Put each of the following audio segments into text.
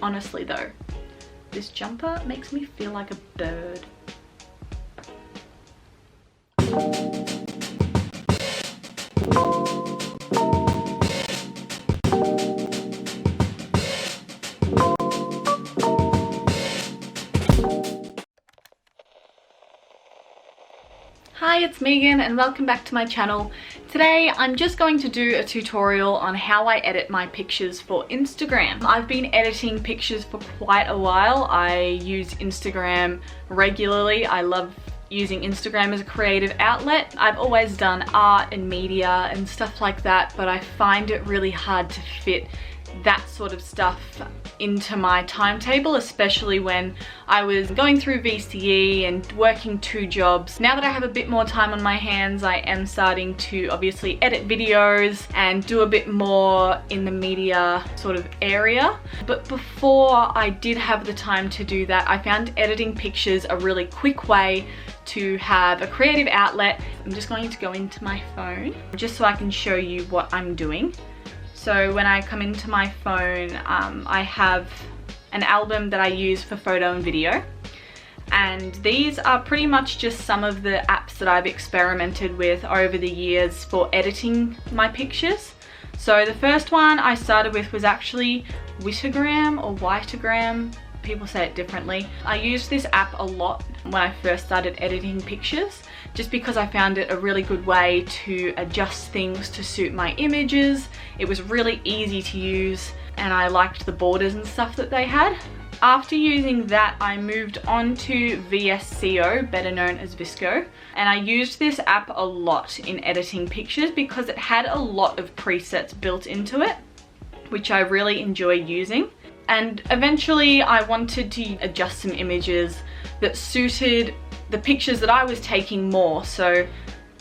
Honestly though, this jumper makes me feel like a bird. Hi, it's Megan and welcome back to my channel. Today I'm just going to do a tutorial on how I edit my pictures for Instagram. I've been editing pictures for quite a while. I use Instagram regularly. I love using Instagram as a creative outlet. I've always done art and media and stuff like that, but I find it really hard to fit that sort of stuff into my timetable, especially when I was going through VCE and working 2 jobs. Now that I have a bit more time on my hands, I am starting to obviously edit videos and do a bit more in the media sort of area. But before I did have the time to do that, I found editing pictures a really quick way to have a creative outlet. I'm just going to go into my phone just so I can show you what I'm doing. So when I come into my phone, I have an album that I use for photo and video. And these are pretty much just some of the apps that I've experimented with over the years for editing my pictures. So the first one I started with was actually Whitagram or Whitagram. People say it differently. I used this app a lot when I first started editing pictures, just because I found it a really good way to adjust things to suit my images. It was really easy to use and I liked the borders and stuff that they had. After using that, I moved on to VSCO, better known as VSCO, and I used this app a lot in editing pictures because it had a lot of presets built into it, which I really enjoy using. And eventually I wanted to adjust some images that suited the pictures that I was taking more. So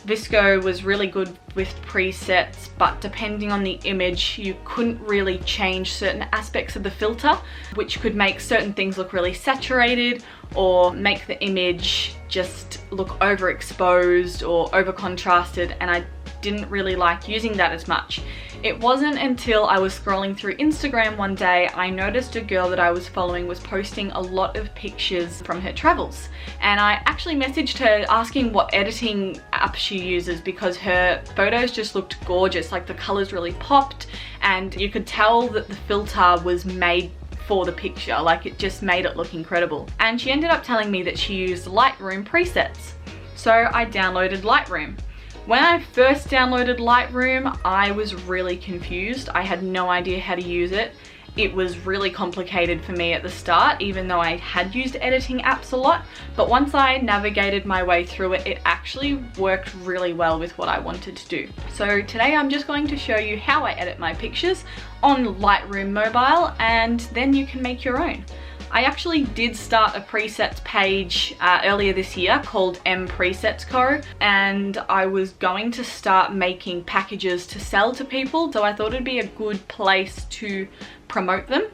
VSCO was really good with presets, but depending on the image, you couldn't really change certain aspects of the filter, which could make certain things look really saturated or make the image just look overexposed or over contrasted, and I didn't really like using that as much. It wasn't until I was scrolling through Instagram one day I noticed a girl that I was following was posting a lot of pictures from her travels, and I actually messaged her asking what editing app she uses because her photos just looked gorgeous. Like the colors really popped and you could tell that the filter was made for the picture, like it just made it look incredible. And she ended up telling me that she used Lightroom presets. So I downloaded Lightroom. When I first downloaded Lightroom, I was really confused. I had no idea how to use it. It was really complicated for me at the start, even though I had used editing apps a lot. But once I navigated my way through it, it actually worked really well with what I wanted to do. So today I'm just going to show you how I edit my pictures on Lightroom Mobile, and then you can make your own. I actually did start a presets page earlier this year called M Presets Co, and I was going to start making packages to sell to people, so I thought it'd be a good place to promote them,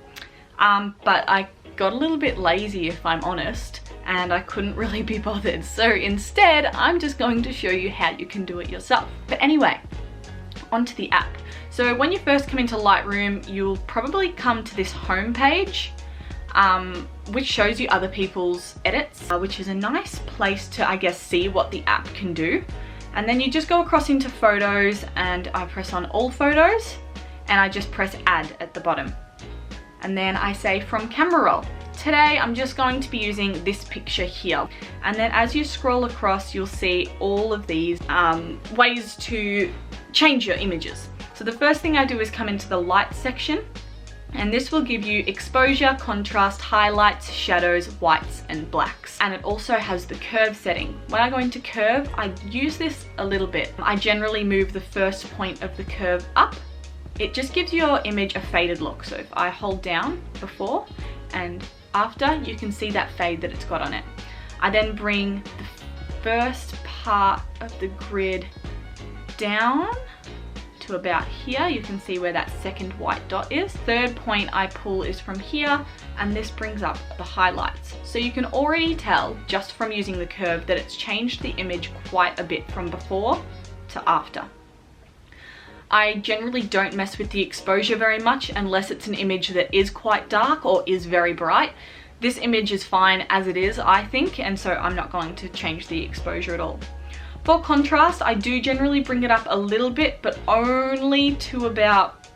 but I got a little bit lazy, if I'm honest, and I couldn't really be bothered. So instead I'm just going to show you how you can do it yourself. But anyway, onto the app. So when you first come into Lightroom, you'll probably come to this home page, which shows you other people's edits, which is a nice place to, I guess, see what the app can do. And then you just go across into photos, and I press on all photos, and I just press add at the bottom. And then I say from camera roll. Today I'm just going to be using this picture here. And then as you scroll across, you'll see all of these ways to change your images. So the first thing I do is come into the light section, and this will give you exposure, contrast, highlights, shadows, whites and blacks. And it also has the curve setting. When I go into curve, I use this a little bit. I generally move the first point of the curve up. It just gives your image a faded look. So if I hold down before and after, you can see that fade that it's got on it. I then bring the first part of the grid down to about here. You can see where that second white dot is. Third point I pull is from here, and this brings up the highlights. So you can already tell just from using the curve that it's changed the image quite a bit from before to after. I generally don't mess with the exposure very much unless it's an image that is quite dark or is very bright. This image is fine as it is, I think, and so I'm not going to change the exposure at all. For contrast, I do generally bring it up a little bit, but only to about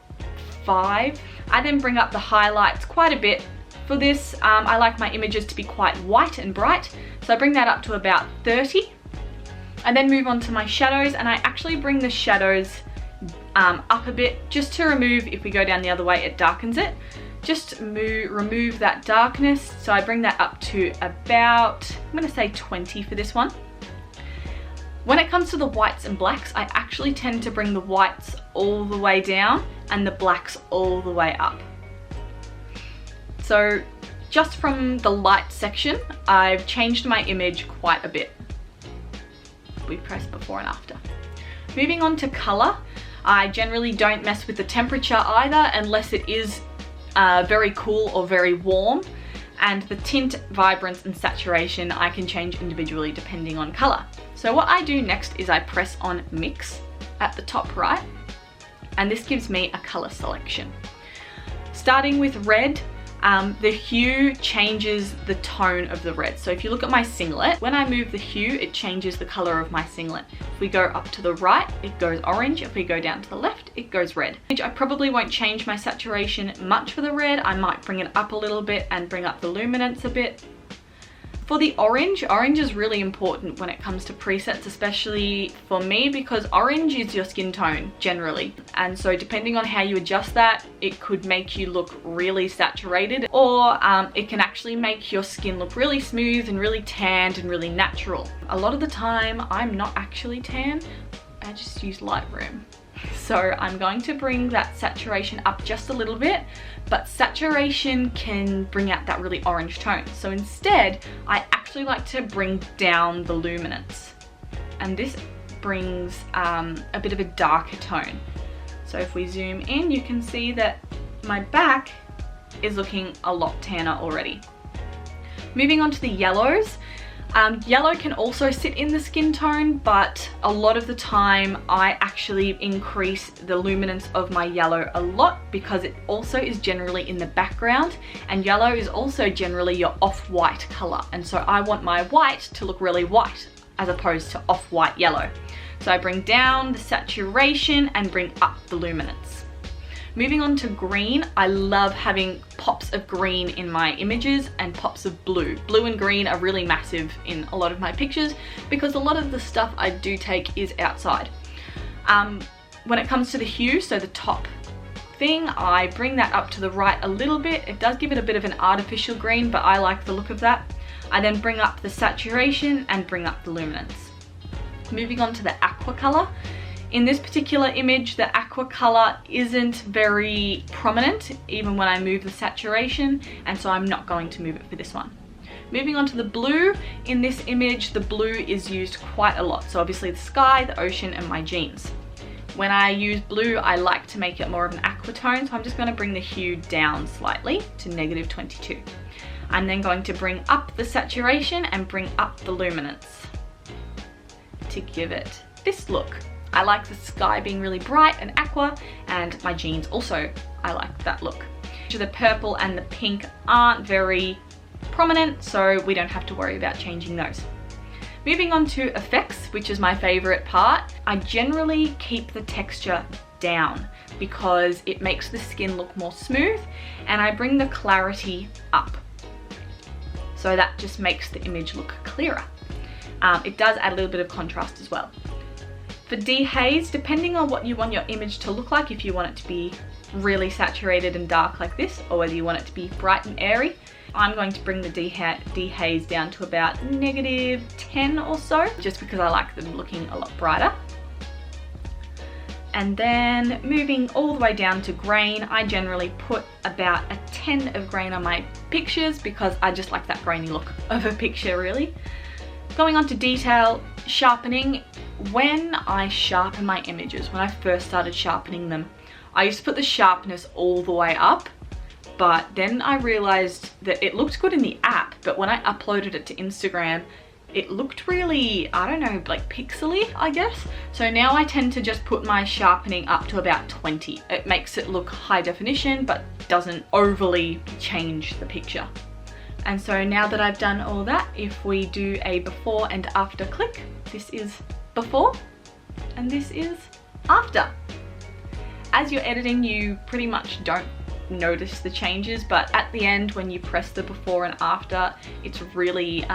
5. I then bring up the highlights quite a bit. For this, I like my images to be quite white and bright, so I bring that up to about 30. I then move on to my shadows, and I actually bring the shadows up a bit just to remove, if we go down the other way, it darkens it. Just remove that darkness, so I bring that up to about, I'm going to say 20 for this one. When it comes to the whites and blacks, I actually tend to bring the whites all the way down and the blacks all the way up. So just from the light section, I've changed my image quite a bit. We press before and after. Moving on to color, I generally don't mess with the temperature either unless it is very cool or very warm. And the tint, vibrance and saturation I can change individually depending on color. So what I do next is I press on mix at the top right, and this gives me a color selection. Starting with red, the hue changes the tone of the red. So if you look at my singlet, when I move the hue, it changes the color of my singlet. If we go up to the right, it goes orange. If we go down to the left, it goes red. I probably won't change my saturation much for the red. I might bring it up a little bit and bring up the luminance a bit. For the orange is really important when it comes to presets, especially for me, because orange is your skin tone generally. And so depending on how you adjust that, it could make you look really saturated, or it can actually make your skin look really smooth and really tanned and really natural. A lot of the time, I'm not actually tan, I just use Lightroom. So I'm going to bring that saturation up just a little bit, but saturation can bring out that really orange tone. So instead, I actually like to bring down the luminance. And this brings a bit of a darker tone. So if we zoom in, you can see that my back is looking a lot tanner already. Moving on to the yellows. Yellow can also sit in the skin tone, but a lot of the time I actually increase the luminance of my yellow a lot because it also is generally in the background, and yellow is also generally your off-white color. And so I want my white to look really white as opposed to off-white yellow. So I bring down the saturation and bring up the luminance. Moving on to green, I love having pops of green in my images and pops of blue. Blue and green are really massive in a lot of my pictures because a lot of the stuff I do take is outside. When it comes to the hue, so the top thing, I bring that up to the right a little bit. It does give it a bit of an artificial green, but I like the look of that. I then bring up the saturation and bring up the luminance. Moving on to the aqua color. In this particular image, the aqua color isn't very prominent even when I move the saturation, and so I'm not going to move it for this one. Moving on to the blue, in this image, the blue is used quite a lot. So obviously the sky, the ocean, and my jeans. When I use blue, I like to make it more of an aqua tone, so I'm just going to bring the hue down slightly to -22. I'm then going to bring up the saturation and bring up the luminance to give it this look. I like the sky being really bright and aqua, and my jeans also, I like that look. The purple and the pink aren't very prominent, so we don't have to worry about changing those. Moving on to effects, which is my favorite part, I generally keep the texture down because it makes the skin look more smooth, and I bring the clarity up. So that just makes the image look clearer. It does add a little bit of contrast as well. For dehaze, depending on what you want your image to look like, if you want it to be really saturated and dark like this, or whether you want it to be bright and airy, I'm going to bring the dehaze down to about -10 or so, just because I like them looking a lot brighter. And then moving all the way down to grain, I generally put about a 10 of grain on my pictures because I just like that grainy look of a picture, really. Going on to detail, sharpening. When I sharpen my images, when I first started sharpening them, I used to put the sharpness all the way up, but then I realized that it looked good in the app, but when I uploaded it to Instagram, it looked really, I don't know, like pixely, I guess. So now I tend to just put my sharpening up to about 20. It makes it look high definition, but doesn't overly change the picture. And so now that I've done all that, if we do a before and after click, this is before and this is after. As you're editing, you pretty much don't notice the changes, but at the end when you press the before and after, it's really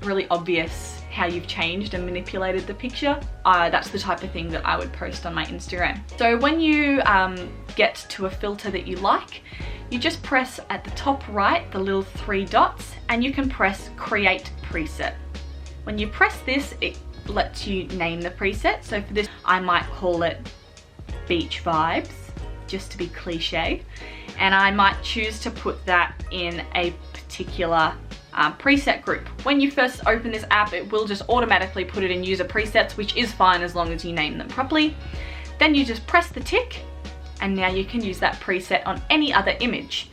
really obvious how you've changed and manipulated the picture. That's the type of thing that I would post on my Instagram. So when you get to a filter that you like, you just press at the top right the little 3 dots and you can press create preset. When you press this, it lets you name the preset. So for this I might call it beach vibes, just to be cliche, and I might choose to put that in a particular preset group. When you first open this app, it will just automatically put it in user presets, which is fine as long as you name them properly. Then you just press the tick and now you can use that preset on any other image.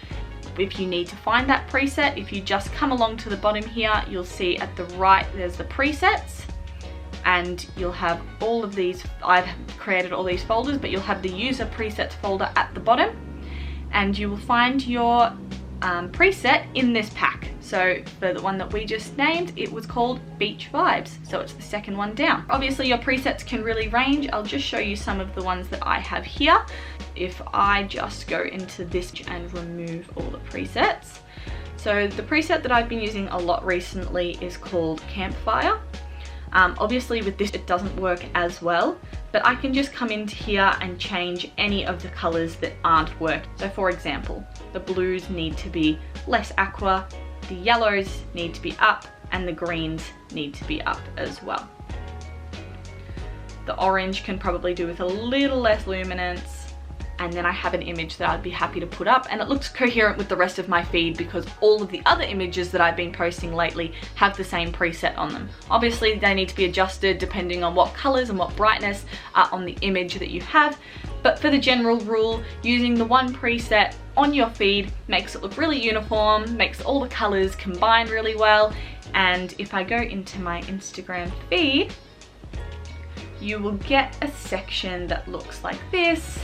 If you need to find that preset, if you just come along to the bottom here, you'll see at the right there's the presets, and you'll have all of these. I've created all these folders, but you'll have the user presets folder at the bottom, and you will find your preset in this pack. So for the one that we just named, it was called Beach Vibes, so it's the second one down. Obviously your presets can really range. I'll just show you some of the ones that I have here. If I just go into this and remove all the presets. So the preset that I've been using a lot recently is called Campfire. Obviously with this it doesn't work as well, but I can just come into here and change any of the colors that aren't worked. So for example, the blues need to be less aqua, the yellows need to be up, and the greens need to be up as well. The orange can probably do with a little less luminance. And then I have an image that I'd be happy to put up, and it looks coherent with the rest of my feed because all of the other images that I've been posting lately have the same preset on them. Obviously they need to be adjusted depending on what colors and what brightness are on the image that you have, but for the general rule, using the one preset on your feed makes it look really uniform, makes all the colors combine really well. And if I go into my Instagram feed, you will get a section that looks like this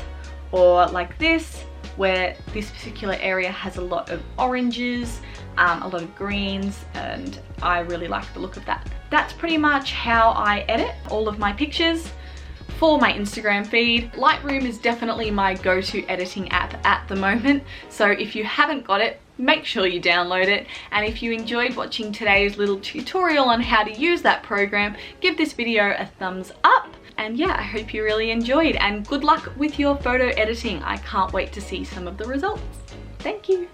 or like this, where this particular area has a lot of oranges, a lot of greens, and I really like the look of that. That's pretty much how I edit all of my pictures for my Instagram feed. Lightroom is definitely my go-to editing app at the moment, so if you haven't got it, make sure you download it. And if you enjoyed watching today's little tutorial on how to use that program, give this video a thumbs up. And yeah, I hope you really enjoyed, and good luck with your photo editing. I can't wait to see some of the results. Thank you.